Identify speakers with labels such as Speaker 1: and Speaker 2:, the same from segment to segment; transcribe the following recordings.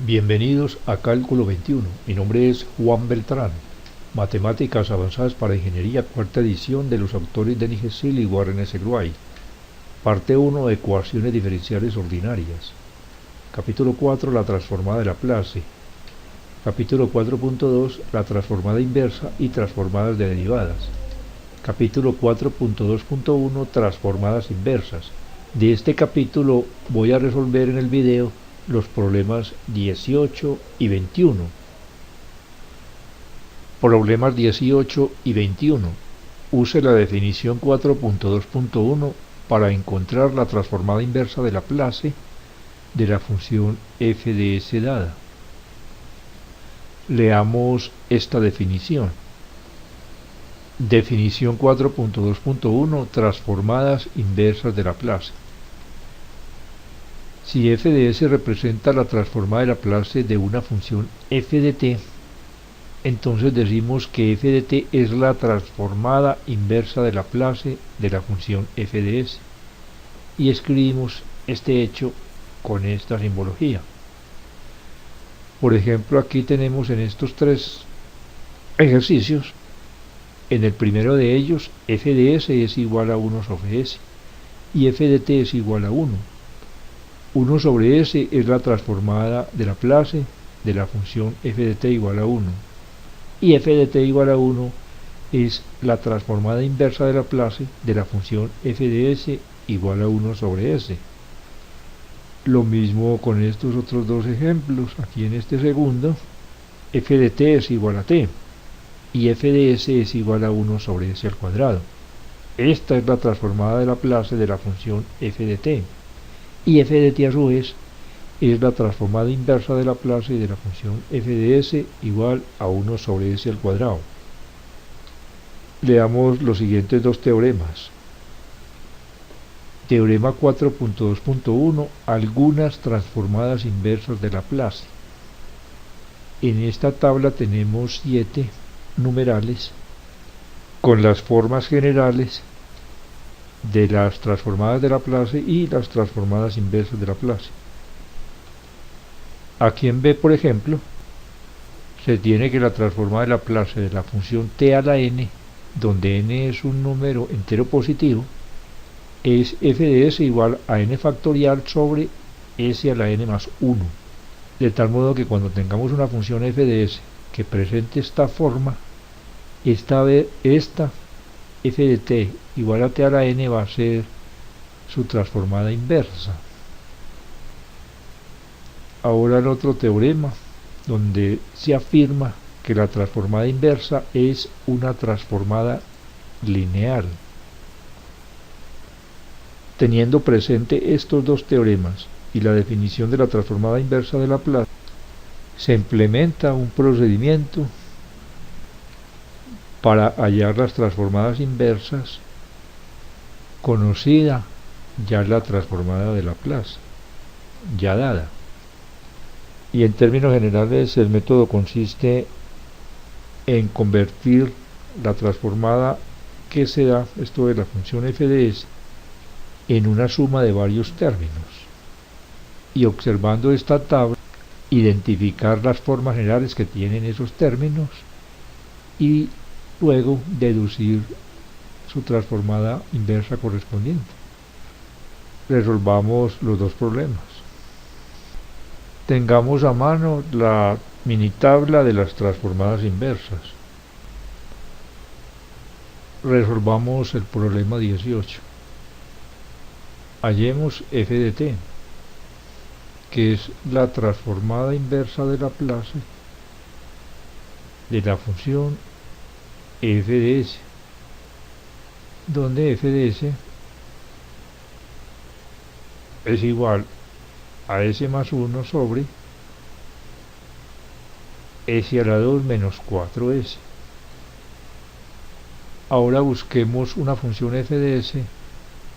Speaker 1: Bienvenidos a Cálculo 21. Mi nombre es Juan Beltrán. Matemáticas avanzadas para ingeniería, cuarta edición, de los autores Denis Hessel y Warren S. Wright. Parte 1. Ecuaciones diferenciales ordinarias. Capítulo 4. La transformada de Laplace. Capítulo 4.2. La transformada inversa y transformadas de derivadas. Capítulo 4.2.1. Transformadas inversas. De este capítulo voy a resolver en el video los problemas 18 y 21. Problemas 18 y 21. Use la definición 4.2.1 para encontrar la transformada inversa de Laplace de la función f de s dada. Leamos esta definición. Definición 4.2.1. Transformadas inversas de Laplace. Si f de s representa la transformada de Laplace de una función f de t, entonces decimos que f de t es la transformada inversa de Laplace de la función f de s, y escribimos este hecho con esta simbología. Por ejemplo, aquí tenemos en estos tres ejercicios, en el primero de ellos, f de s es igual a 1 sobre s, y f de t es igual a 1. 1 sobre s es la transformada de Laplace de la función f de t igual a 1, y f de t igual a 1 es la transformada inversa de Laplace de la función f de s igual a 1 sobre s. Lo mismo con estos otros dos ejemplos. Aquí en este segundo, f de t es igual a t, y f de s es igual a 1 sobre s al cuadrado. Esta es la transformada de Laplace de la función f de t. Y f de t a su vez es la transformada inversa de Laplace de la función f de s igual a 1 sobre s al cuadrado. Leamos los siguientes dos teoremas. Teorema 4.2.1. Algunas transformadas inversas de Laplace. En esta tabla tenemos 7 numerales con las formas generales de las transformadas de Laplace y las transformadas inversas de Laplace. Aquí en B, por ejemplo, se tiene que la transformada de Laplace de la función t a la n, donde n es un número entero positivo, es f de s igual a n factorial sobre s a la n más 1. De tal modo que cuando tengamos una función f de s que presente esta forma, esta f de t igual a t a la n va a ser su transformada inversa. Ahora el otro teorema, donde se afirma que la transformada inversa es una transformada lineal. Teniendo presente estos dos teoremas y la definición de la transformada inversa de Laplace, se implementa un procedimiento para hallar las transformadas inversas, conocida ya la transformada de Laplace, ya dada. Y en términos generales el método consiste en convertir la transformada que se da, esto de la función f de s, en una suma de varios términos, y observando esta tabla, identificar las formas generales que tienen esos términos y luego deducir su transformada inversa correspondiente. Resolvamos los dos problemas. Tengamos a mano la mini tabla de las transformadas inversas. Resolvamos el problema 18. Hallemos f de t, que es la transformada inversa de Laplace de la función f de s, donde f de s es igual a s más 1 sobre s a la 2 menos 4s. Ahora busquemos una función f de s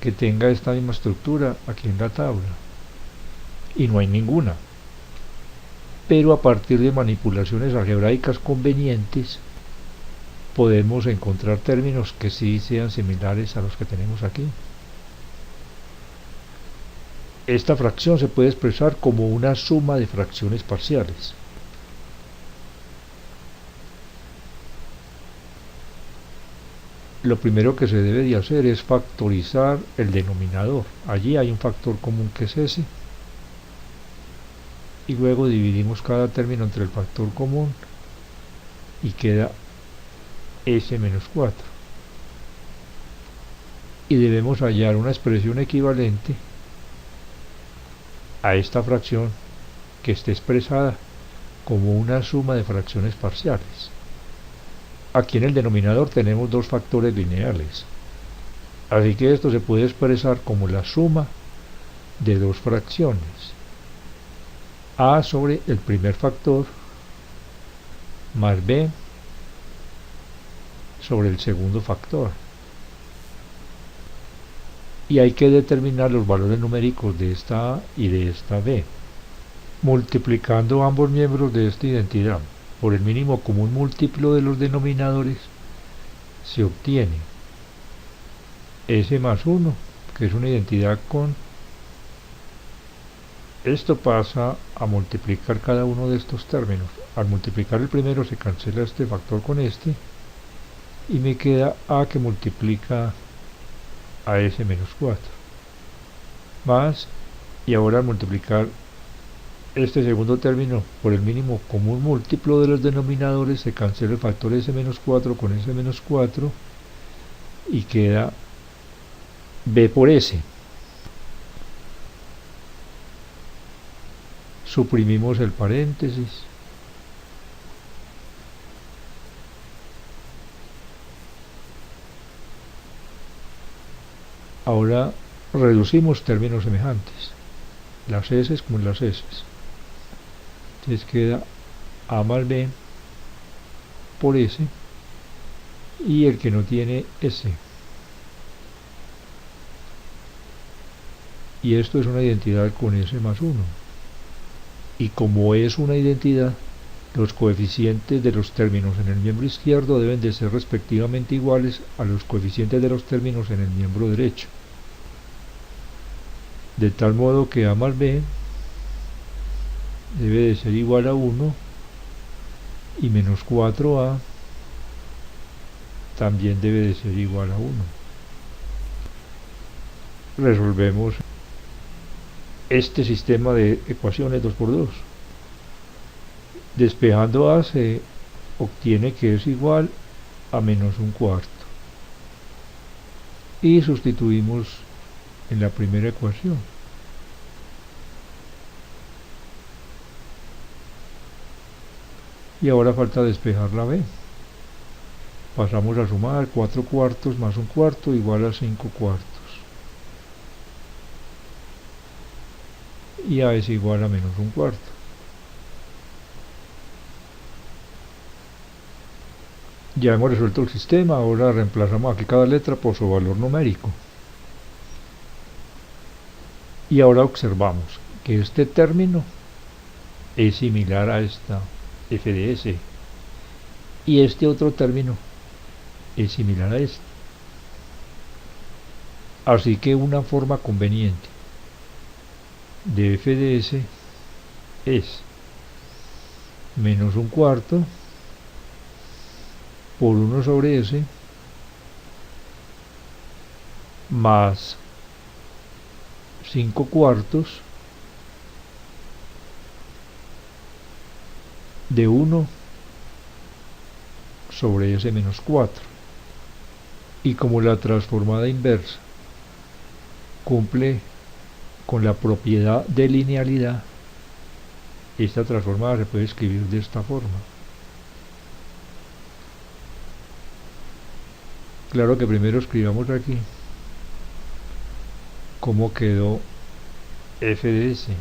Speaker 1: que tenga esta misma estructura aquí en la tabla, y no hay ninguna, pero a partir de manipulaciones algebraicas convenientes podemos encontrar términos que sí sean similares a los que tenemos aquí. Esta fracción se puede expresar como una suma de fracciones parciales. Lo primero que se debe de hacer es factorizar el denominador. Allí hay un factor común que es ese. Y luego dividimos cada término entre el factor común y queda s menos 4. Y debemos hallar una expresión equivalente a esta fracción que esté expresada como una suma de fracciones parciales. Aquí en el denominador tenemos dos factores lineales, así que esto se puede expresar como la suma de dos fracciones, a sobre el primer factor más b sobre el segundo factor. Y hay que determinar los valores numéricos de esta a y de esta b, multiplicando ambos miembros de esta identidad por el mínimo común múltiplo de los denominadores, se obtiene s más 1, que es una identidad con. Esto pasa a multiplicar cada uno de estos términos. Al multiplicar el primero se cancela este factor con este y me queda a que multiplica a s menos 4 más, y ahora al multiplicar este segundo término por el mínimo común múltiplo de los denominadores se cancela el factor s menos 4 con s menos 4 y queda b por s. Suprimimos el paréntesis ahora reducimos términos semejantes, las s con las s. Entonces queda a más b por s y el que no tiene s. Y esto es una identidad con s más 1. Y como es una identidad, los coeficientes de los términos en el miembro izquierdo deben de ser respectivamente iguales a los coeficientes de los términos en el miembro derecho. De tal modo que a más b debe de ser igual a 1 y menos 4a también debe de ser igual a 1. Resolvemos este sistema de ecuaciones 2×2. Despejando a se obtiene que es igual a menos 1/4. Y sustituimos en la primera ecuación. Y ahora falta despejar la b. Pasamos a sumar 4/4 más 1/4 igual a 5/4. Y a es igual a menos 1/4. Ya hemos resuelto el sistema, ahora reemplazamos aquí cada letra por su valor numérico. Y ahora observamos que este término es similar a esta f de s y este otro término es similar a este. Así que una forma conveniente de f de s es menos 1/4 por 1 sobre s más 5/4 de 1 sobre s menos 4. Y como la transformada inversa cumple con la propiedad de linealidad, esta transformada se puede escribir de esta forma. Claro que primero escribamos aquí cómo quedó f de s.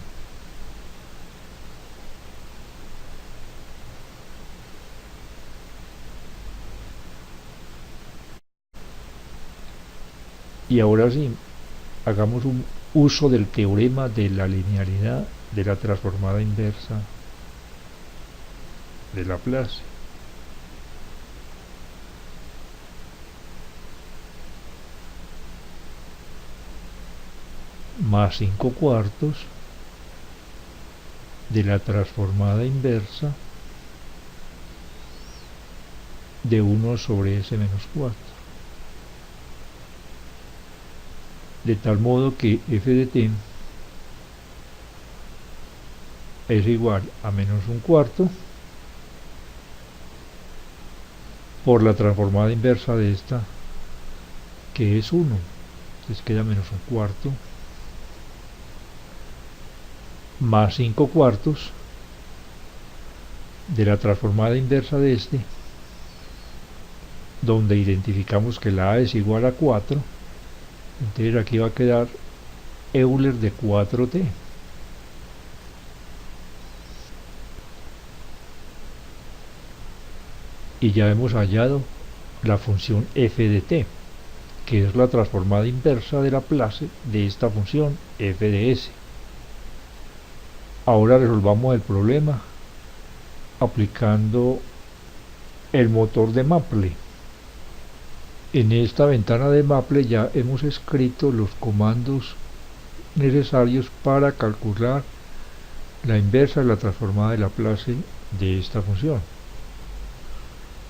Speaker 1: Y ahora sí, hagamos un uso del teorema de la linealidad de la transformada inversa de Laplace. más 5 cuartos de la transformada inversa de 1 sobre s menos 4. De tal modo que f de t es igual a menos 1/4 por la transformada inversa de esta, que es 1. Entonces queda menos 1/4 más 5 cuartos de la transformada inversa de este, donde identificamos que la a es igual a 4. Entonces aquí va a quedar Euler de 4t. Y ya hemos hallado la función f de t, que es la transformada inversa de Laplace de esta función f de s. Ahora resolvamos el problema aplicando el motor de Maple. En esta ventana de Maple ya hemos escrito los comandos necesarios para calcular la inversa de la transformada de Laplace de esta función.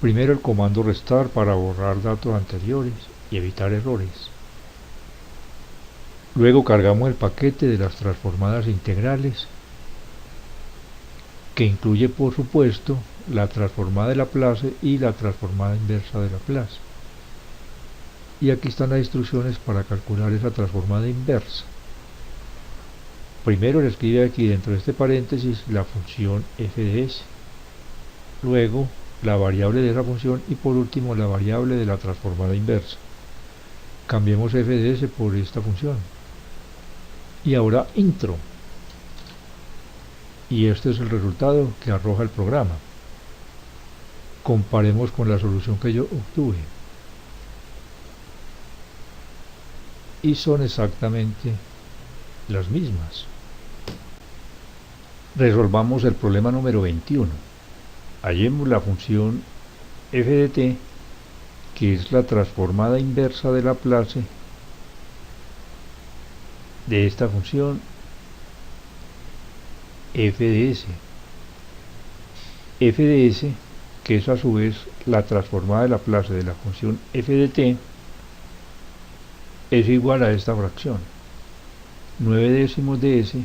Speaker 1: Primero el comando restar para borrar datos anteriores y evitar errores. Luego cargamos el paquete de las transformadas integrales, que incluye por supuesto la transformada de Laplace y la transformada inversa de Laplace. Y aquí están las instrucciones para calcular esa transformada inversa. Primero le escribe aquí dentro de este paréntesis la función f de s, luego la variable de esa función y por último la variable de la transformada inversa. Cambiemos f de s por esta función. Y ahora intro. Y este es el resultado que arroja el programa. Comparemos con la solución que yo obtuve. Y son exactamente las mismas. Resolvamos el problema número 21. Hallemos la función f de t, que es la transformada inversa de Laplace de esta función f de s. F de s, que es a su vez la transformada de Laplace de la función f de t, es igual a esta fracción, 9 décimos de s,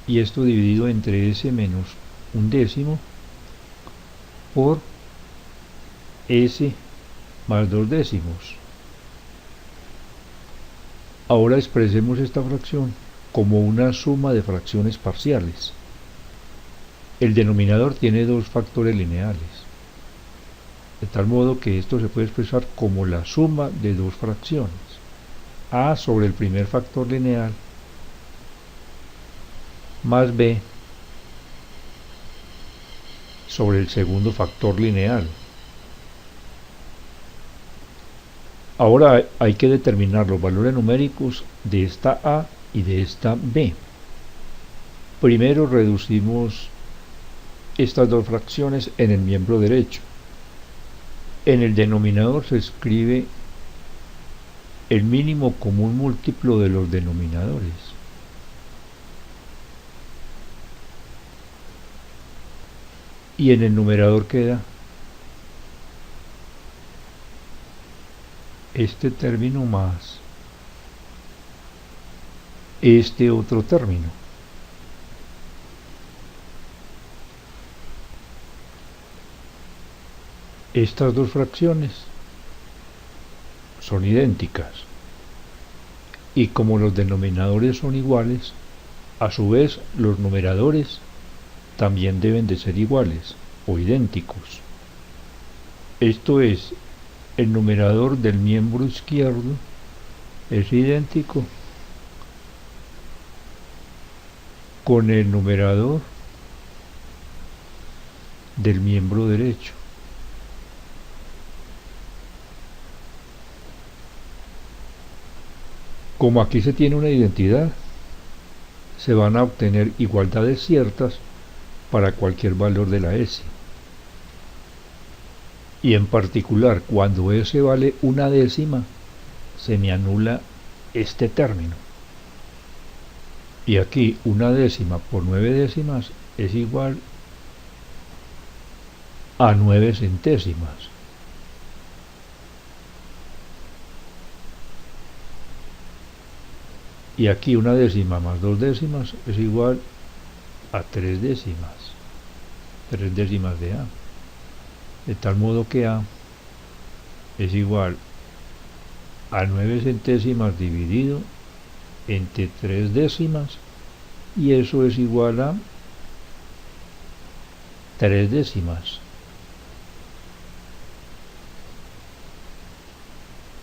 Speaker 1: y esto dividido entre s menos 1 décimo por s más 2 décimos. Ahora expresemos esta fracción como una suma de fracciones parciales. El denominador tiene dos factores lineales, de tal modo que esto se puede expresar como la suma de dos fracciones, a sobre el primer factor lineal más b sobre el segundo factor lineal. Ahora hay que determinar los valores numéricos de esta a y de esta b. Primero reducimos estas dos fracciones en el miembro derecho. En el denominador se escribe el mínimo común múltiplo de los denominadores. Y en el numerador queda este término más este otro término. Estas dos fracciones son idénticas, y como los denominadores son iguales, a su vez los numeradores también deben de ser iguales o idénticos. Esto es, el numerador del miembro izquierdo es idéntico con el numerador del miembro derecho. Como aquí se tiene una identidad, se van a obtener igualdades ciertas para cualquier valor de la s. Y en particular, cuando s vale 1 décima, se me anula este término. Y aquí una décima por 9 décimas es igual a 9 centésimas. Y aquí una décima más 2 décimas es igual a 3 décimas. 3 décimas de A. De tal modo que A es igual a 9 centésimas dividido entre 3 décimas, y eso es igual a 3 décimas.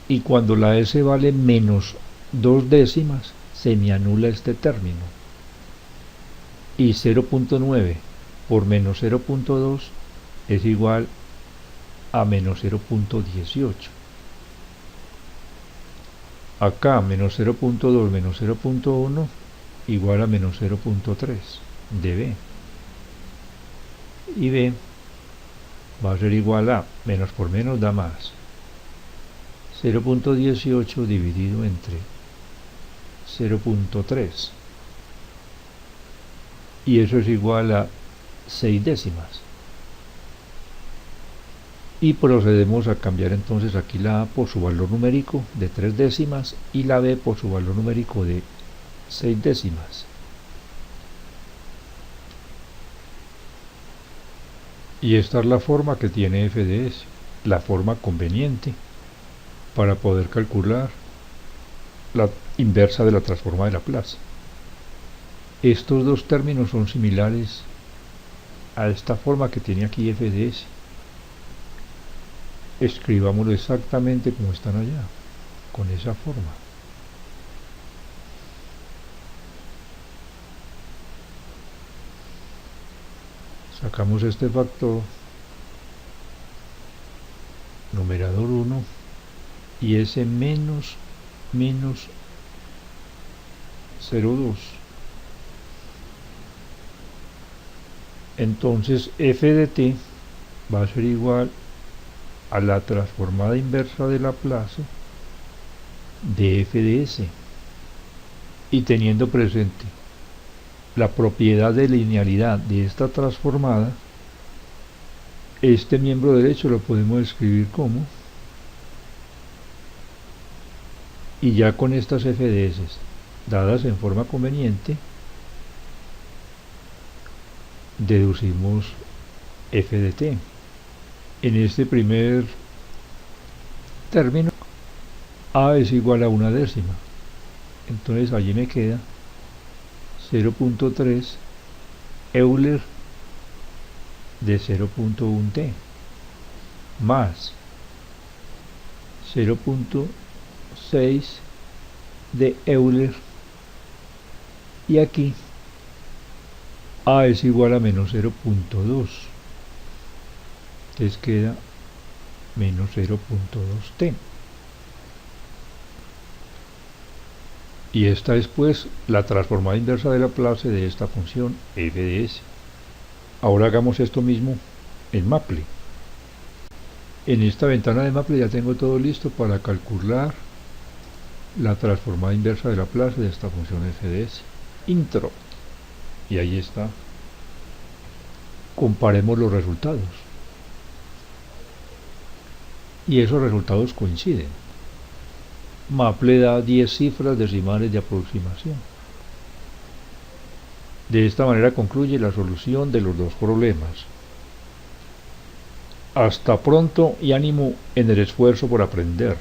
Speaker 1: Y cuando la S vale menos 2 décimas, se me anula este término. Y 0.9 por menos 0.2 es igual a menos 0.18. Acá menos 0.2 menos 0.1 igual a menos 0.3 de B. Y B va a ser igual a menos por menos da más 0.18 dividido entre 0.3, y eso es igual a 6 décimas. Y procedemos a cambiar entonces aquí la A por su valor numérico de 3 décimas y la B por su valor numérico de 6 décimas. Y esta es la forma que tiene f de s, la forma conveniente para poder calcular la inversa de la transformada de Laplace. Estos dos términos son similares a esta forma que tiene aquí f de s. Escribámoslo exactamente como están allá, con esa forma. Sacamos este factor, numerador 1, y ese menos 0,2. Entonces f de t va a ser igual a la transformada inversa de Laplace de f de s. Y teniendo presente la propiedad de linealidad de esta transformada, este miembro derecho lo podemos escribir como, y ya con estas f de s dadas en forma conveniente, deducimos f de t. En este primer término, A es igual a una décima. Entonces allí me queda 0.3 Euler de 0.1 t más 0.6 de Euler, y aquí A es igual a menos 0.2, entonces queda menos 0.2 t. Y esta es pues la transformada inversa de Laplace de esta función f de s. Ahora hagamos esto mismo en Maple. En esta ventana de Maple ya tengo todo listo para calcular la transformada inversa de Laplace de esta función f de s. Intro. Y ahí está. Comparemos los resultados. Y esos resultados coinciden. Maple da 10 cifras decimales de aproximación. De esta manera concluye la solución de los dos problemas. Hasta pronto y ánimo en el esfuerzo por aprender.